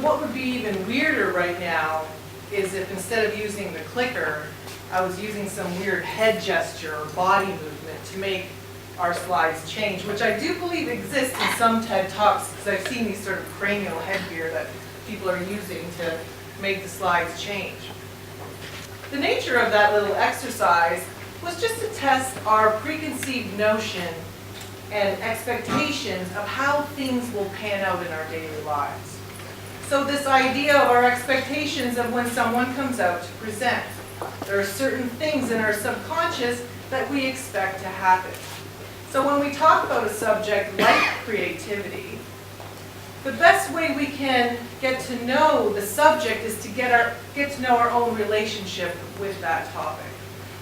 what would be even weirder right now is if instead of using the clicker, I was using some weird head gesture or body movement to make our slides change, which I do believe exists in some TED Talks, because I've seen these sort of cranial headgear that people are using to make the slides change. The nature of that little exercise was just to test our preconceived notion and expectations of how things will pan out in our daily lives. So this idea of our expectations of when someone comes out to present. There are certain things in our subconscious that we expect to happen. So when we talk about a subject like creativity, the best way we can get to know the subject is to get to know our own relationship with that topic.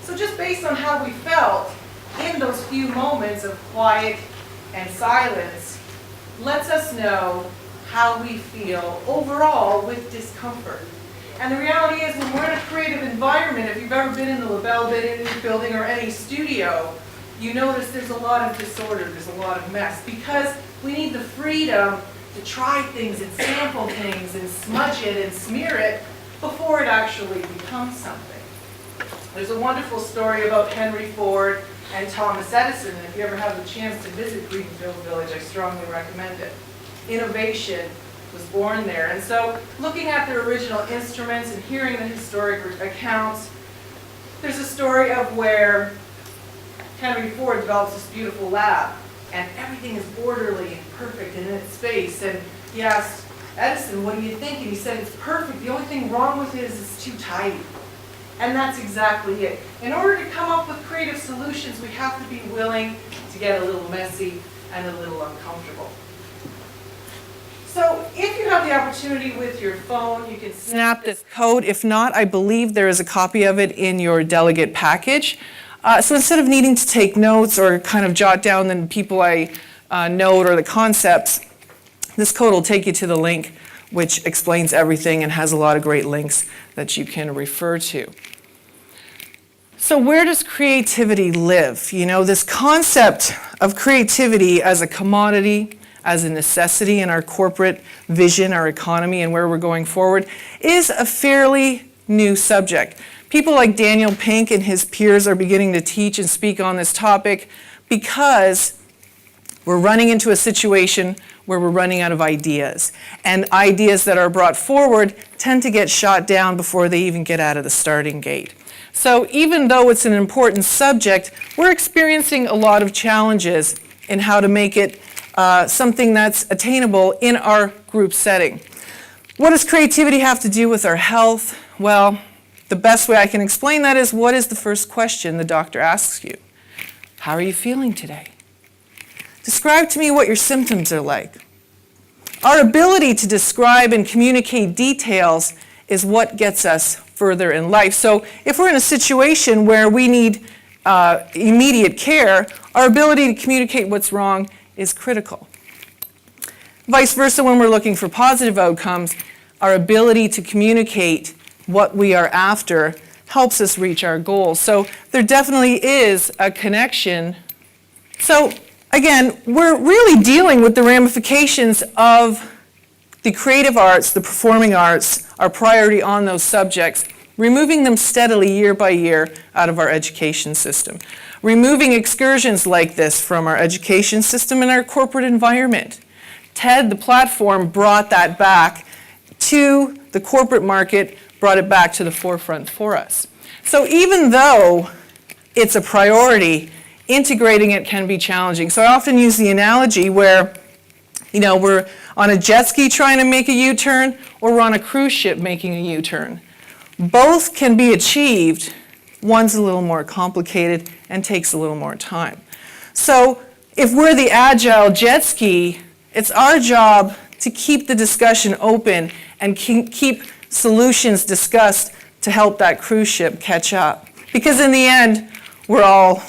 So just based on how we felt in those few moments of quiet and silence, lets us know how we feel overall with discomfort. And the reality is, when we're in a creative environment, if you've ever been in the LaBelle building or any studio, you notice there's a lot of disorder, there's a lot of mess, because we need the freedom to try things and sample things and smudge it and smear it before it actually becomes something. There's a wonderful story about Henry Ford and Thomas Edison, and if you ever have the chance to visit Greenfield Village, I strongly recommend it. Innovation was born there. And so looking at their original instruments and hearing the historic accounts, there's a story of where Henry Ford develops this beautiful lab, and everything is orderly and perfect and in its space. And he asked Edison, what do you think? And he said, it's perfect. The only thing wrong with it is it's too tidy. And that's exactly it. In order to come up with creative solutions, we have to be willing to get a little messy and a little uncomfortable. So if you have the opportunity with your phone, you can snap this code. If not, I believe there is a copy of it in your delegate package. So instead of needing to take notes or kind of jot down the people I note or the concepts, this code will take you to the link, which explains everything and has a lot of great links that you can refer to. So where does creativity live? You know, this concept of creativity as a commodity, as a necessity in our corporate vision, our economy, and where we're going forward is a fairly new subject. People like Daniel Pink and his peers are beginning to teach and speak on this topic because we're running into a situation where we're running out of ideas. And ideas that are brought forward tend to get shot down before they even get out of the starting gate. So even though it's an important subject, we're experiencing a lot of challenges in how to make it something that's attainable in our group setting. What does creativity have to do with our health? Well, the best way I can explain that is, what is the first question the doctor asks you? How are you feeling today? Describe to me what your symptoms are like. Our ability to describe and communicate details is what gets us further in life. So if we're in a situation where we need immediate care, our ability to communicate what's wrong is critical. Vice versa, when we're looking for positive outcomes, our ability to communicate what we are after helps us reach our goals. So there definitely is a connection. So again, we're really dealing with the ramifications of the creative arts, the performing arts, our priority on those subjects, removing them steadily year by year out of our education system. Removing excursions like this from our education system and our corporate environment. TED, the platform, brought that back to the corporate market, brought it back to the forefront for us. So even though it's a priority, integrating it can be challenging. So I often use the analogy where, you know, we're on a jet ski trying to make a U-turn, or we're on a cruise ship making a U-turn. Both can be achieved. One's a little more complicated and takes a little more time. So if we're the agile jet ski, it's our job to keep the discussion open and keep solutions discussed to help that cruise ship catch up. Because in the end, we're all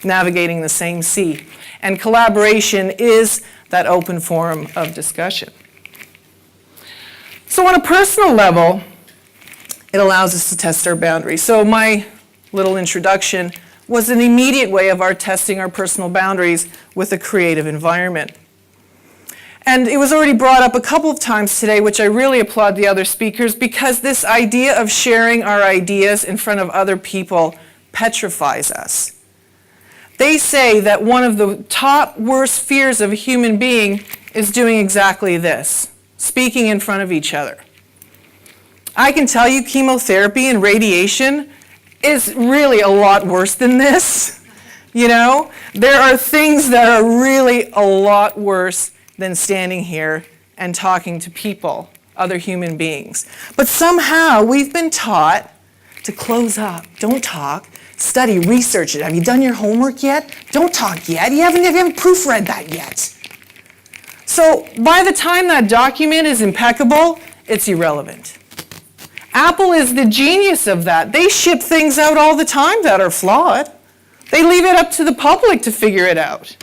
navigating the same sea. And collaboration is that open forum of discussion. So on a personal level, it allows us to test our boundaries. So my little introduction was an immediate way of our testing our personal boundaries with a creative environment. And it was already brought up a couple of times today, which I really applaud the other speakers, because this idea of sharing our ideas in front of other people petrifies us. They say that one of the top worst fears of a human being is doing exactly this, speaking in front of each other. I can tell you chemotherapy and radiation is really a lot worse than this. You know, there are things that are really a lot worse than standing here and talking to people, other human beings. But somehow we've been taught to close up, don't talk, study, research it. Have you done your homework yet? Don't talk yet. You haven't proofread that yet. So by the time that document is impeccable, it's irrelevant. Apple is the genius of that. They ship things out all the time that are flawed. They leave it up to the public to figure it out.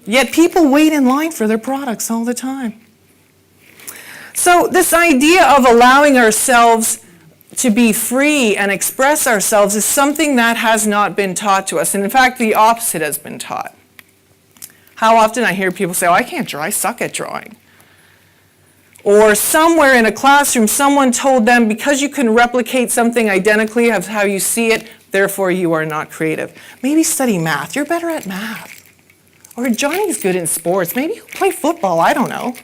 Yet people wait in line for their products all the time. So this idea of allowing ourselves to be free and express ourselves is something that has not been taught to us. And in fact, the opposite has been taught. How often I hear people say, "Oh, I can't draw, I suck at drawing." Or somewhere in a classroom, someone told them, because you can replicate something identically of how you see it, therefore you are not creative. Maybe study math. You're better at math. Or Johnny's good in sports. Maybe he'll play football. I don't know.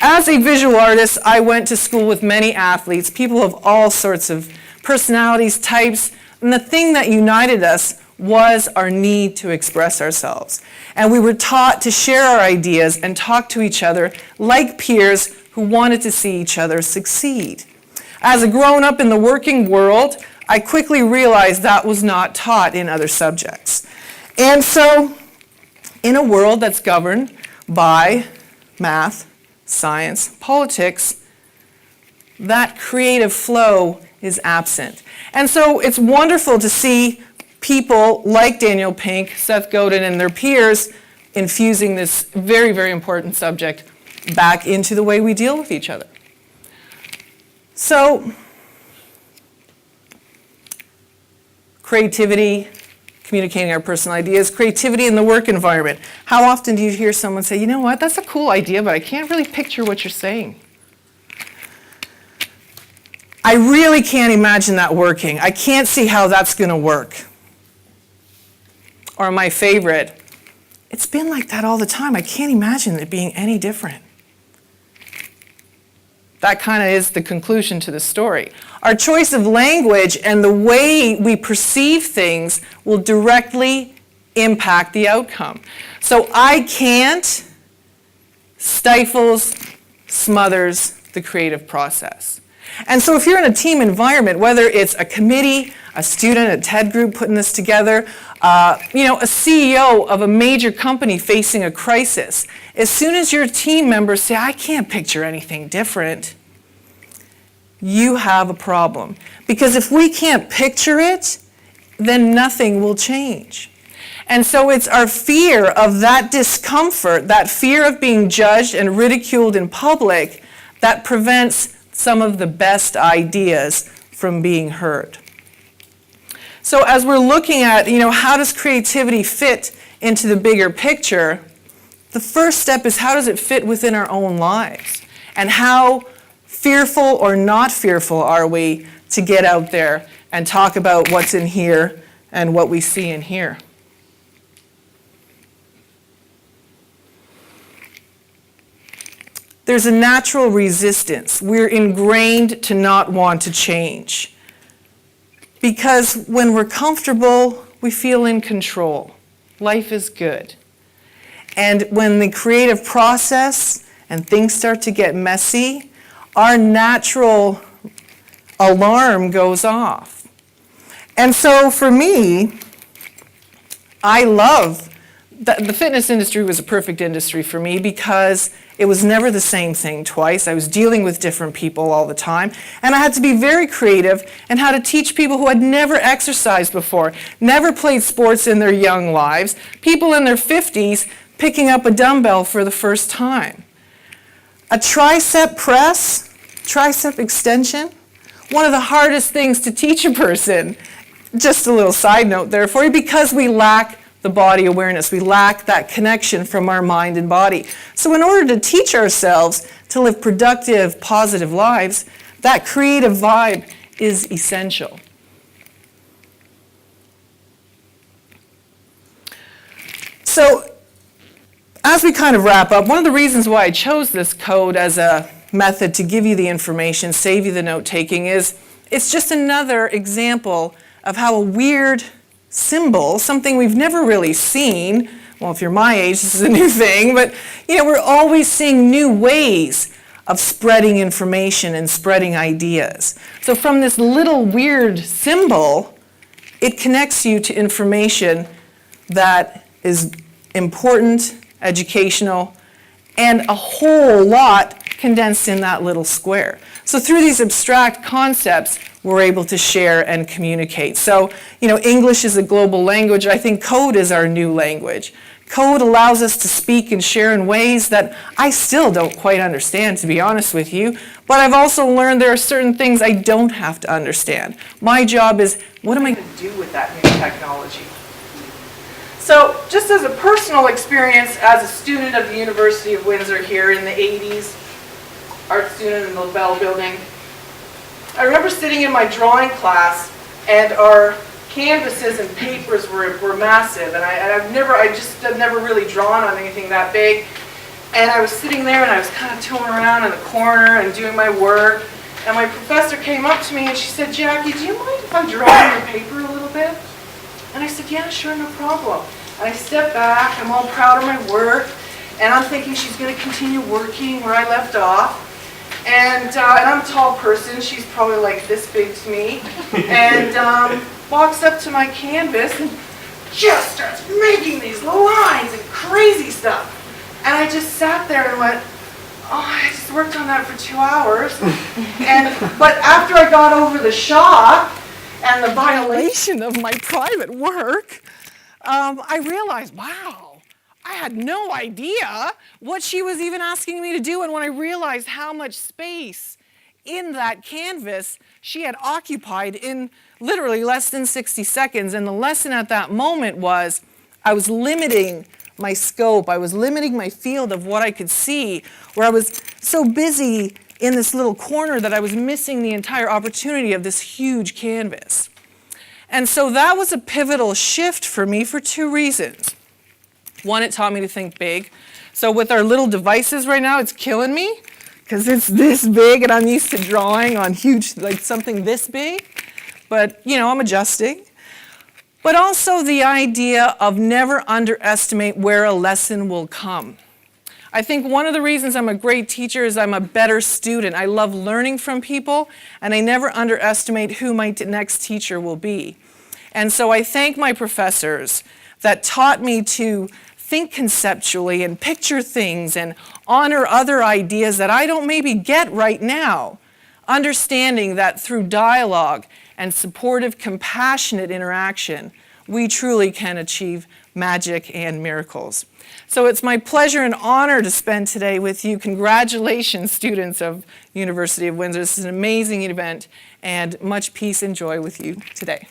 As a visual artist, I went to school with many athletes, people of all sorts of personalities, types, and the thing that united us was our need to express ourselves. And we were taught to share our ideas and talk to each other like peers who wanted to see each other succeed. As a grown-up in the working world, I quickly realized that was not taught in other subjects. And so, in a world that's governed by math, science, politics, that creative flow is absent. And so it's wonderful to see people like Daniel Pink, Seth Godin, and their peers infusing this very, very important subject back into the way we deal with each other. So, creativity, communicating our personal ideas, creativity in the work environment. How often do you hear someone say, "You know what, that's a cool idea, but I can't really picture what you're saying. I really can't imagine that working. I can't see how that's going to work." Or my favorite, "It's been like that all the time. I can't imagine it being any different." That kind of is the conclusion to the story. Our choice of language and the way we perceive things will directly impact the outcome. So "I can't" stifles, smothers the creative process. And so if you're in a team environment, whether it's a committee, a student, a TED group putting this together, a CEO of a major company facing a crisis, as soon as your team members say, "I can't picture anything different," you have a problem. Because if we can't picture it, then nothing will change. And so it's our fear of that discomfort, that fear of being judged and ridiculed in public, that prevents some of the best ideas from being heard. So as we're looking at, how does creativity fit into the bigger picture, the first step is, how does it fit within our own lives? And how fearful or not fearful are we to get out there and talk about what's in here and what we see in here? There's a natural resistance. We're ingrained to not want to change. Because when we're comfortable, we feel in control. Life is good. And when the creative process and things start to get messy, our natural alarm goes off. And so for me, I love the fitness industry was a perfect industry for me because it was never the same thing twice. I was dealing with different people all the time, and I had to be very creative in how to teach people who had never exercised before, never played sports in their young lives, people in their 50s picking up a dumbbell for the first time. A tricep press, tricep extension, one of the hardest things to teach a person. Just a little side note there for you, because we lack the body awareness. We lack that connection from our mind and body. So in order to teach ourselves to live productive, positive lives, that creative vibe is essential. So as we kind of wrap up, one of the reasons why I chose this code as a method to give you the information, save you the note-taking, is it's just another example of how a weird symbol, something we've never really seen, well, if you're my age, this is a new thing, but we're always seeing new ways of spreading information and spreading ideas. So from this little weird symbol, it connects you to information that is important, educational, and a whole lot condensed in that little square. So through these abstract concepts, we're able to share and communicate. So, English is a global language. I think code is our new language. Code allows us to speak and share in ways that I still don't quite understand, to be honest with you. But I've also learned there are certain things I don't have to understand. My job is, what am I going to do with that new technology? So just as a personal experience as a student of the University of Windsor here in the 80s, art student in the Bell building, I remember sitting in my drawing class and our canvases and papers were massive, and I've never really drawn on anything that big. And I was sitting there and I was kind of tooling around in the corner and doing my work, and my professor came up to me and she said, "Jackie, do you mind if I draw on your paper a little bit?" And I said, "Yeah, sure, no problem." And I stepped back, I'm all proud of my work, and I'm thinking she's going to continue working where I left off. And I'm a tall person, she's probably like this big to me, and walks up to my canvas and just starts making these lines and crazy stuff. And I just sat there and went, oh, I just worked on that for 2 hours. But after I got over the shock and the violation of my private work, I realized, wow, I had no idea what she was even asking me to do. And when I realized how much space in that canvas she had occupied in literally less than 60 seconds, and the lesson at that moment was I was limiting my scope, I was limiting my field of what I could see, where I was so busy in this little corner that I was missing the entire opportunity of this huge canvas. And so that was a pivotal shift for me for 2 reasons. One, it taught me to think big. So with our little devices right now, it's killing me because it's this big and I'm used to drawing on huge, like something this big. But, I'm adjusting. But also the idea of never underestimate where a lesson will come. I think one of the reasons I'm a great teacher is I'm a better student. I love learning from people, and I never underestimate who my next teacher will be. And so I thank my professors that taught me to think conceptually and picture things and honor other ideas that I don't maybe get right now, understanding that through dialogue and supportive, compassionate interaction, we truly can achieve magic and miracles. So it's my pleasure and honor to spend today with you. Congratulations, students of University of Windsor. This is an amazing event, and much peace and joy with you today.